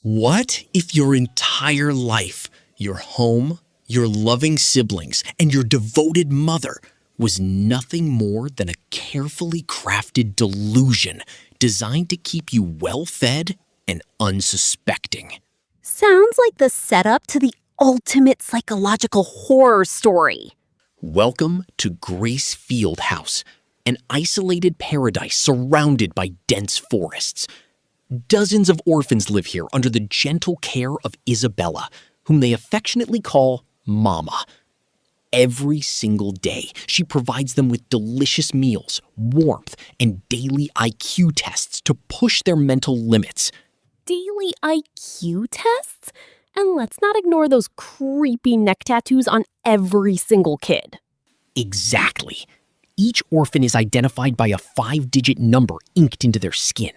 What if your entire life, your home, your loving siblings, and your devoted mother was nothing more than a carefully crafted delusion designed to keep you well-fed and unsuspecting? Sounds like the setup to the ultimate psychological horror story. Welcome to Grace Field House, an isolated paradise surrounded by dense forests. Dozens of orphans live here under the gentle care of Isabella, whom they affectionately call Mama. Every single day, she provides them with delicious meals, warmth, and daily IQ tests to push their mental limits. Daily IQ tests? And let's not ignore those creepy neck tattoos on every single kid. Exactly. Each orphan is identified by a 5-digit number inked into their skin.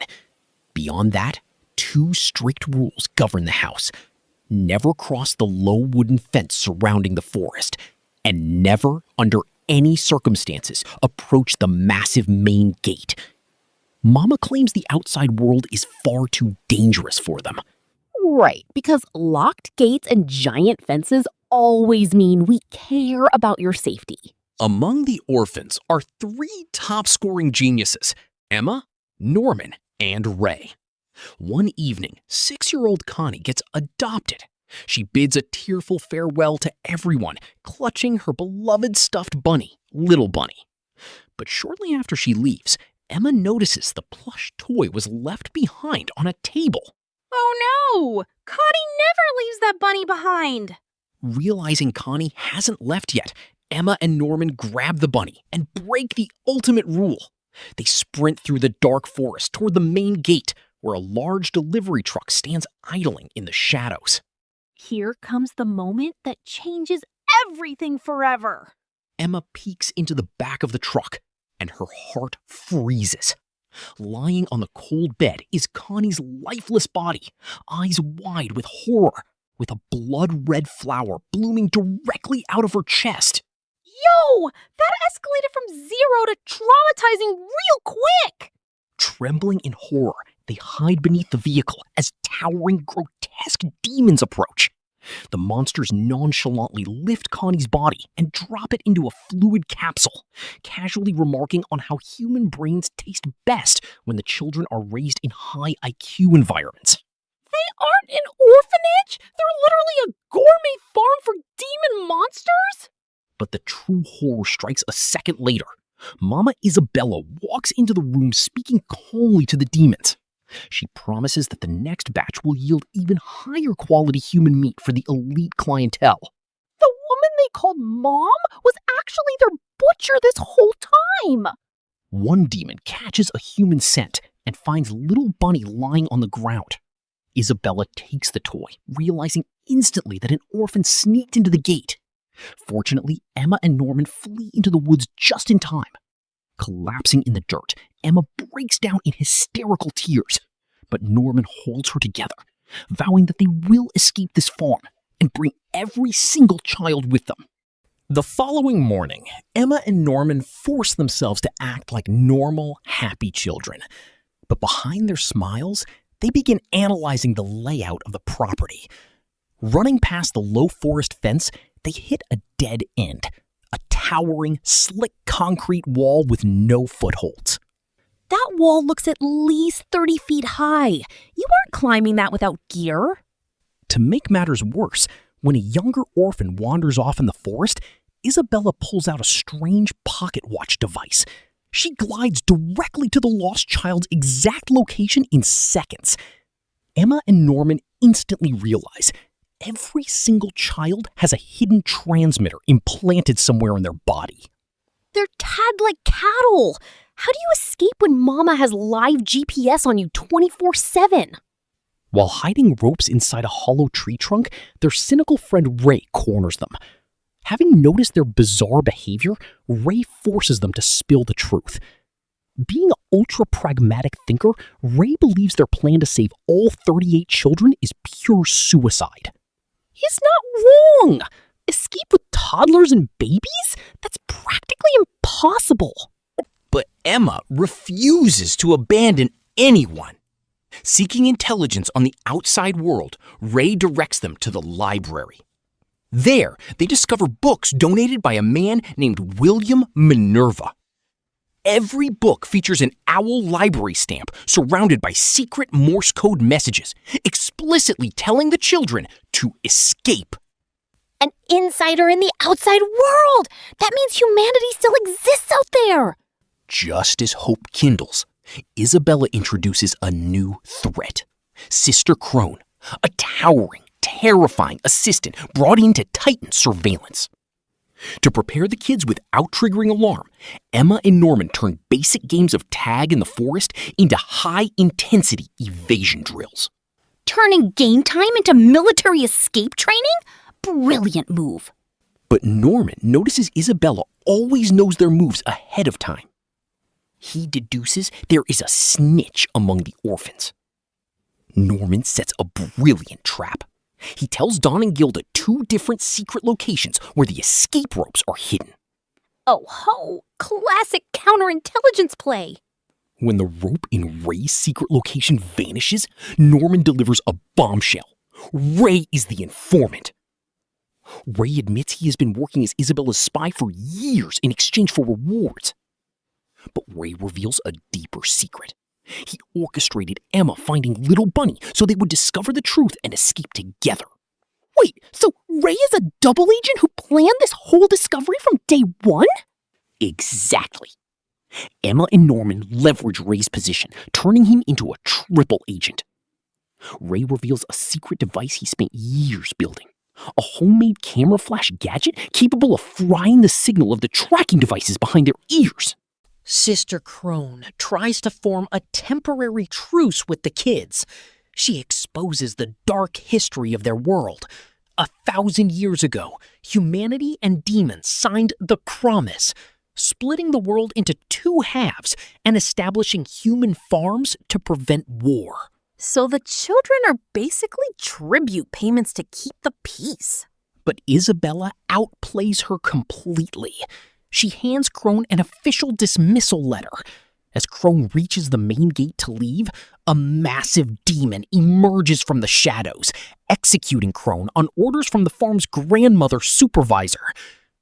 Beyond that, 2 strict rules govern the house. Never cross the low wooden fence surrounding the forest, and never, under any circumstances, approach the massive main gate. Mama claims the outside world is far too dangerous for them. Right, because locked gates and giant fences always mean we care about your safety. Among the orphans are 3 top-scoring geniuses: Emma, Norman, and Ray. One evening, 6-year-old Conny gets adopted. She bids a tearful farewell to everyone, clutching her beloved stuffed bunny, Little Bunny. But shortly after she leaves, Emma notices the plush toy was left behind on a table. Oh no! Conny never leaves that bunny behind! Realizing Conny hasn't left yet, Emma and Norman grab the bunny and break the ultimate rule. They sprint through the dark forest toward the main gate, where a large delivery truck stands idling in the shadows. Here comes the moment that changes everything forever. Emma peeks into the back of the truck, and her heart freezes. Lying on the cold bed is Connie's lifeless body, eyes wide with horror, with a blood-red flower blooming directly out of her chest. Yo! That escalated from 0 to traumatizing real quick! Trembling in horror, they hide beneath the vehicle as towering, grotesque demons approach. The monsters nonchalantly lift Connie's body and drop it into a fluid capsule, casually remarking on how human brains taste best when the children are raised in high IQ environments. They aren't an orphanage! They're literally a gourmet farm for demon monsters? But the true horror strikes a second later. Mama Isabella walks into the room speaking calmly to the demons. She promises that the next batch will yield even higher quality human meat for the elite clientele. The woman they called Mom was actually their butcher this whole time! One demon catches a human scent and finds Little Bunny lying on the ground. Isabella takes the toy, realizing instantly that an orphan sneaked into the gate. Fortunately, Emma and Norman flee into the woods just in time. Collapsing in the dirt, Emma breaks down in hysterical tears, but Norman holds her together, vowing that they will escape this farm and bring every single child with them. The following morning, Emma and Norman force themselves to act like normal, happy children. But behind their smiles, they begin analyzing the layout of the property. Running past the low forest fence, they hit a dead end, a towering, slick concrete wall with no footholds. That wall looks at least 30 feet high. You aren't climbing that without gear. To make matters worse, when a younger orphan wanders off in the forest, Isabella pulls out a strange pocket watch device. She glides directly to the lost child's exact location in seconds. Emma and Norman instantly realize every single child has a hidden transmitter implanted somewhere in their body. They're tagged like cattle. How do you escape when Mama has live GPS on you 24/7? While hiding ropes inside a hollow tree trunk, their cynical friend Ray corners them. Having noticed their bizarre behavior, Ray forces them to spill the truth. Being an ultra-pragmatic thinker, Ray believes their plan to save all 38 children is pure suicide. He's not wrong! Escape with toddlers and babies? That's practically impossible. But Emma refuses to abandon anyone. Seeking intelligence on the outside world, Ray directs them to the library. There, they discover books donated by a man named William Minerva. Every book features an owl library stamp surrounded by secret Morse code messages, explicitly telling the children to escape. An insider in the outside world! That means humanity still exists out there! Just as hope kindles, Isabella introduces a new threat. Sister Krone, a towering, terrifying assistant brought in to tighten surveillance. To prepare the kids without triggering alarm, Emma and Norman turn basic games of tag in the forest into high-intensity evasion drills. Turning game time into military escape training? Brilliant move. But Norman notices Isabella always knows their moves ahead of time. He deduces there is a snitch among the orphans. Norman sets a brilliant trap. He tells Don and Gilda 2 different secret locations where the escape ropes are hidden. Oh ho! Classic counterintelligence play! When the rope in Ray's secret location vanishes, Norman delivers a bombshell. Ray is the informant. Ray admits he has been working as Isabella's spy for years in exchange for rewards. But Ray reveals a deeper secret. He orchestrated Emma finding Little Bunny so they would discover the truth and escape together. Wait, so Ray is a double agent who planned this whole discovery from day one? Exactly. Emma and Norman leverage Ray's position, turning him into a triple agent. Ray reveals a secret device he spent years building. A homemade camera flash gadget capable of frying the signal of the tracking devices behind their ears. Sister Krone tries to form a temporary truce with the kids. She exposes the dark history of their world. 1,000 years ago, humanity and demons signed the Promise, splitting the world into 2 halves and establishing human farms to prevent war. So the children are basically tribute payments to keep the peace. But Isabella outplays her completely. She hands Krone an official dismissal letter. As Krone reaches the main gate to leave, a massive demon emerges from the shadows, executing Krone on orders from the farm's grandmother supervisor.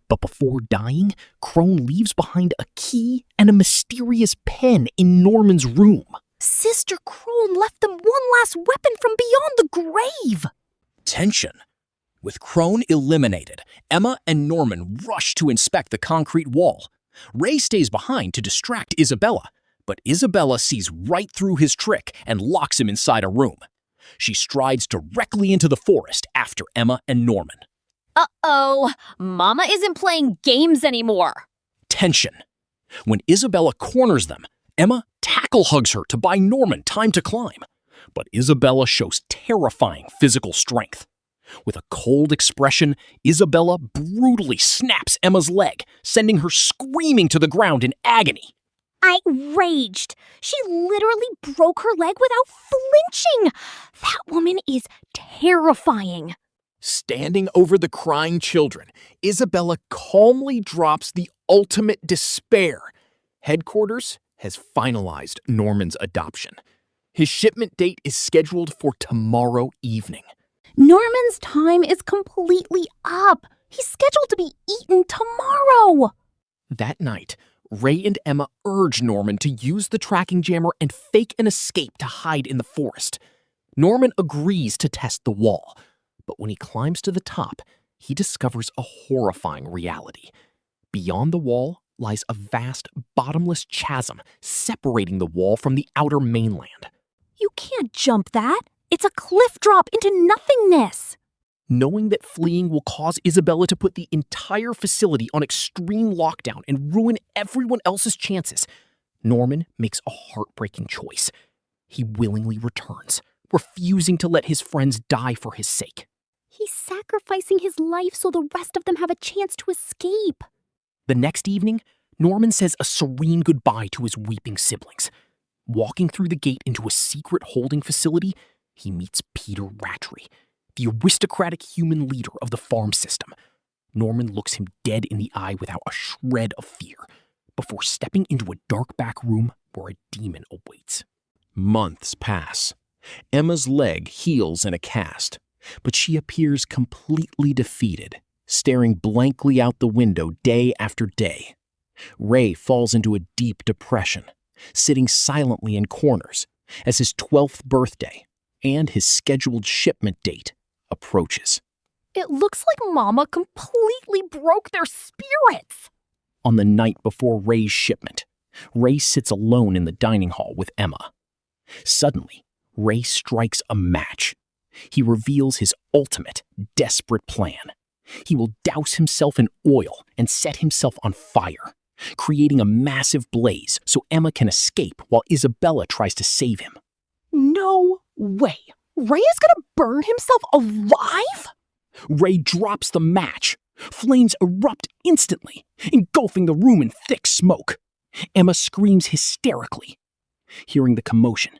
But before dying, Krone leaves behind a key and a mysterious pen in Norman's room. Sister Krone left them one last weapon from beyond the grave. Tension. With Krone eliminated, Emma and Norman rush to inspect the concrete wall. Ray stays behind to distract Isabella, but Isabella sees right through his trick and locks him inside a room. She strides directly into the forest after Emma and Norman. Uh-oh, Mama isn't playing games anymore. Tension. When Isabella corners them, Emma tackle hugs her to buy Norman time to climb. But Isabella shows terrifying physical strength. With a cold expression, Isabella brutally snaps Emma's leg, sending her screaming to the ground in agony. I raged. She literally broke her leg without flinching. That woman is terrifying. Standing over the crying children, Isabella calmly drops the ultimate despair. Headquarters has finalized Norman's adoption. His shipment date is scheduled for tomorrow evening. Norman's time is completely up. He's scheduled to be eaten tomorrow. That night, Ray and Emma urge Norman to use the tracking jammer and fake an escape to hide in the forest. Norman agrees to test the wall, but when he climbs to the top, he discovers a horrifying reality. Beyond the wall lies a vast, bottomless chasm separating the wall from the outer mainland. You can't jump that. It's a cliff drop into nothingness. Knowing that fleeing will cause Isabella to put the entire facility on extreme lockdown and ruin everyone else's chances, Norman makes a heartbreaking choice. He willingly returns, refusing to let his friends die for his sake. He's sacrificing his life so the rest of them have a chance to escape. The next evening, Norman says a serene goodbye to his weeping siblings. Walking through the gate into a secret holding facility, he meets Peter Rattray, the aristocratic human leader of the farm system. Norman looks him dead in the eye without a shred of fear, before stepping into a dark back room where a demon awaits. Months pass. Emma's leg heals in a cast, but she appears completely defeated, staring blankly out the window day after day. Ray falls into a deep depression, sitting silently in corners as his 12th birthday and his scheduled shipment date approaches. It looks like Mama completely broke their spirits. On the night before Ray's shipment, Ray sits alone in the dining hall with Emma. Suddenly, Ray strikes a match. He reveals his ultimate, desperate plan. He will douse himself in oil and set himself on fire, creating a massive blaze so Emma can escape while Isabella tries to save him. No way. Ray is gonna burn himself alive? Ray drops the match. Flames erupt instantly, engulfing the room in thick smoke. Emma screams hysterically. Hearing the commotion,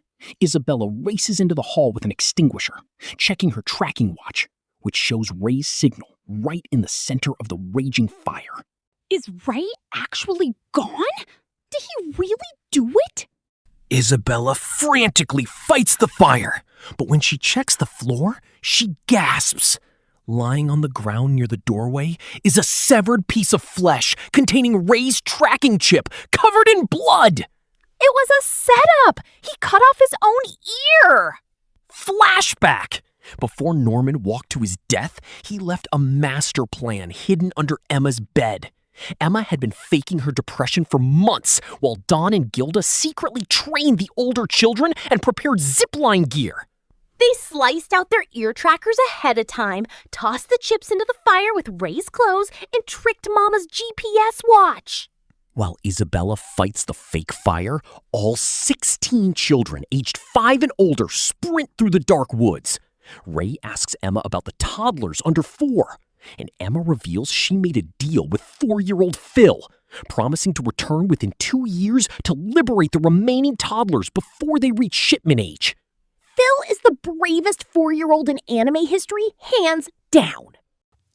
Isabella races into the hall with an extinguisher, checking her tracking watch, which shows Ray's signal right in the center of the raging fire. Is Ray actually gone? Did he really do it? Isabella frantically fights the fire, but when she checks the floor, she gasps. Lying on the ground near the doorway is a severed piece of flesh containing Ray's tracking chip covered in blood. It was a setup. He cut off his own ear. Flashback! Before Norman walked to his death, he left a master plan hidden under Emma's bed. Emma had been faking her depression for months, while Dawn and Gilda secretly trained the older children and prepared zipline gear. They sliced out their ear trackers ahead of time, tossed the chips into the fire with Ray's clothes, and tricked Mama's GPS watch. While Isabella fights the fake fire, all 16 children aged 5 and older sprint through the dark woods. Ray asks Emma about the toddlers under 4, and Emma reveals she made a deal with 4-year-old Phil, promising to return within 2 years to liberate the remaining toddlers before they reach shipment age. Phil is the bravest 4-year-old in anime history, hands down.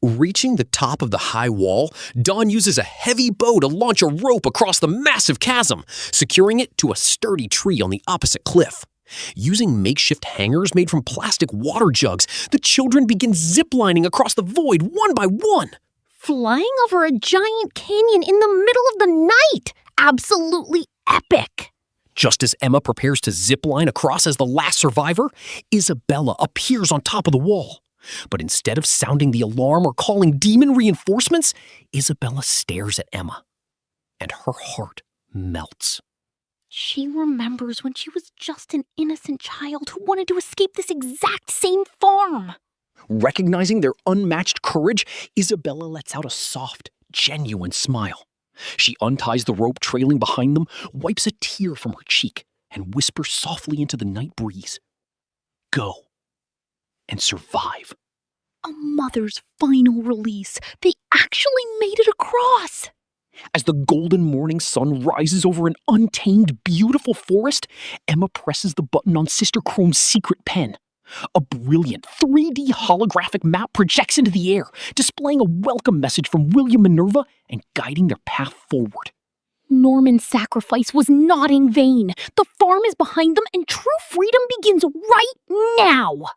Reaching the top of the high wall, Dawn uses a heavy bow to launch a rope across the massive chasm, securing it to a sturdy tree on the opposite cliff. Using makeshift hangers made from plastic water jugs, the children begin ziplining across the void one by one. Flying over a giant canyon in the middle of the night. Absolutely epic. Just as Emma prepares to zipline across as the last survivor, Isabella appears on top of the wall. But instead of sounding the alarm or calling demon reinforcements, Isabella stares at Emma, and her heart melts. She remembers when she was just an innocent child who wanted to escape this exact same farm. Recognizing their unmatched courage, Isabella lets out a soft, genuine smile. She unties the rope trailing behind them, wipes a tear from her cheek, and whispers softly into the night breeze. Go and survive. A mother's final release. They actually made it across. As the golden morning sun rises over an untamed, beautiful forest, Emma presses the button on Sister Krone's secret pen. A brilliant 3D holographic map projects into the air, displaying a welcome message from William Minerva and guiding their path forward. Norman's sacrifice was not in vain. The farm is behind them and true freedom begins right now.